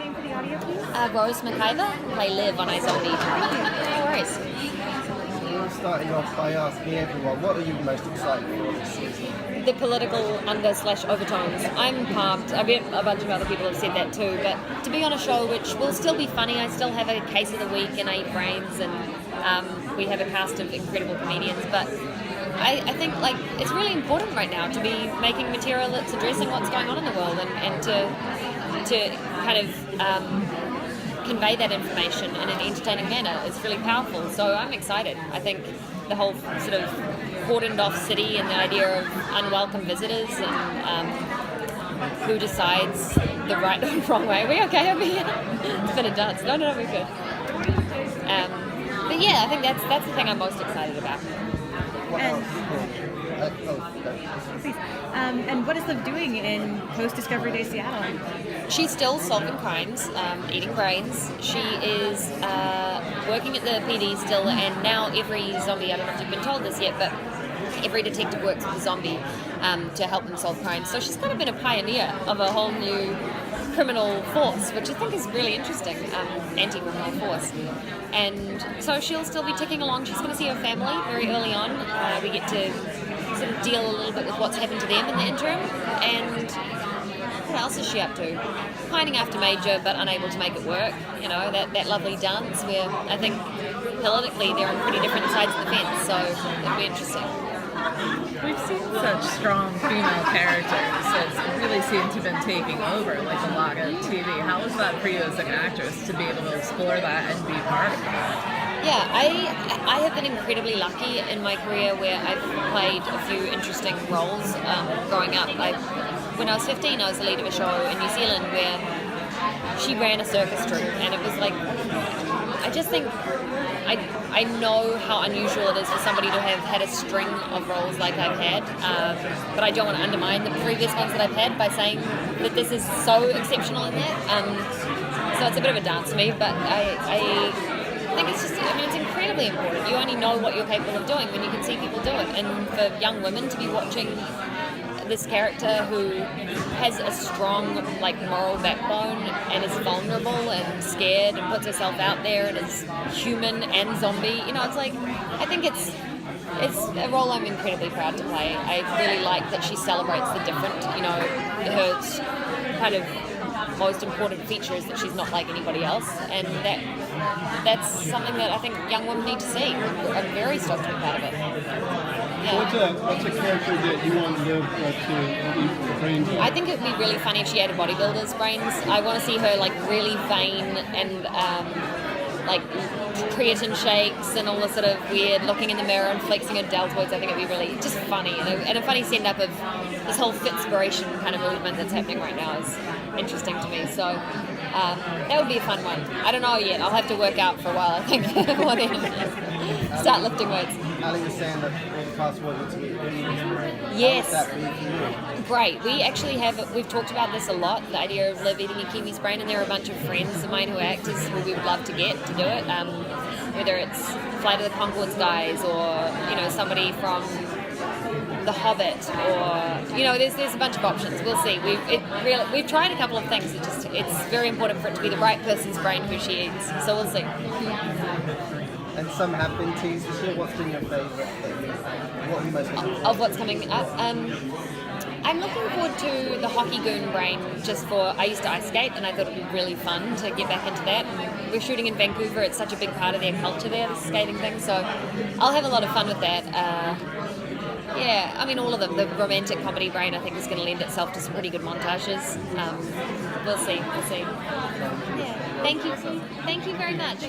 name for the audio, please? Rose McIver, play Liv on iZombie. No worries. We're starting off by asking everyone, what are you most excited for this season? The political under/overtones. I'm pumped. I bet a bunch of other people have said that too, but to be on a show which will still be funny, I still have a case of the week and 8 brains, and we have a cast of incredible comedians, but I think like it's really important right now to be making material that's addressing what's going on in the world and to kind of convey that information in an entertaining manner. It's really powerful, so I'm excited. I think the whole sort of cordoned off city and the idea of unwelcome visitors and who decides the right or wrong way. Are we okay over here? It's been a dance. No, we're good. But yeah, I think that's the thing I'm most excited about. And what is Liv doing in post-Discovery Day Seattle? She's still solving crimes, eating brains. She is working at the PD still, and now every zombie, I don't know if you've been told this yet, but every detective works with a zombie to help them solve crimes. So she's kind of been a pioneer of a whole new criminal force, which I think is really interesting, anti-criminal force. And so she'll still be ticking along. She's going to see her family very early on. We get to sort of deal a little bit with what's happened to them in the interim. And what else is she up to? Pining after Major, but unable to make it work. You know, that lovely dance where I think politically they're on pretty different sides of the fence, so it'll be interesting. We've seen such strong female characters that really seem to have been taking over like a lot of TV. How was that for you as an actress to be able to explore that and be part of it? Yeah, I have been incredibly lucky in my career where I've played a few interesting roles growing up. When I was 15, I was the lead of a show in New Zealand where she ran a circus troupe, and it was like, I just think I know how unusual it is for somebody to have had a string of roles like I've had, but I don't want to undermine the previous ones that I've had by saying that this is so exceptional in that. So it's a bit of a dance for me, but I think it's just, it's incredibly important. You only know what you're capable of doing when you can see people do it. And for young women to be watching this character who has a strong moral backbone and is vulnerable and scared and puts herself out there and is human and zombie, it's like, I think it's a role I'm incredibly proud to play. I really like that she celebrates the different. Her kind of most important feature is that she's not like anybody else, and that's something that I think young women need to see. I'm very stoked to be part of it. Yeah. What's a character that you want Liv to eat the brains of? I think it would be really funny if she ate a bodybuilder's brains. I want to see her really vain and creatine shakes and all the sort of weird looking in the mirror and flexing her deltoids. I think it'd be really just funny and a funny send up of this whole fitspiration kind of movement that's happening right now is interesting to me. So that would be a fun one. I don't know yet. I'll have to work out for a while, I think. Start lifting weights. Ali was saying that all the cast wanted to eat brains. Yes. How would that be for you? Great. We've talked about this a lot, the idea of Liv eating a Kiwi's brain, and there are a bunch of friends of mine who are actors who we would love to get to do it, whether it's Flight of the Conchords guys or, somebody from The Hobbit or, there's a bunch of options. We'll see. We've tried a couple of things. It's very important for it to be the right person's brain who she eats, so we'll see. And some have been teased this year. What's been your favourite? What are you most looking for? Of what's coming up? I'm looking forward to the hockey goon brain I used to ice skate and I thought it would be really fun to get back into that. And we're shooting in Vancouver. It's such a big part of their culture there, the skating thing. So I'll have a lot of fun with that. All of them. The romantic comedy brain I think is going to lend itself to some pretty good montages. We'll see. Yeah. Thank you very much.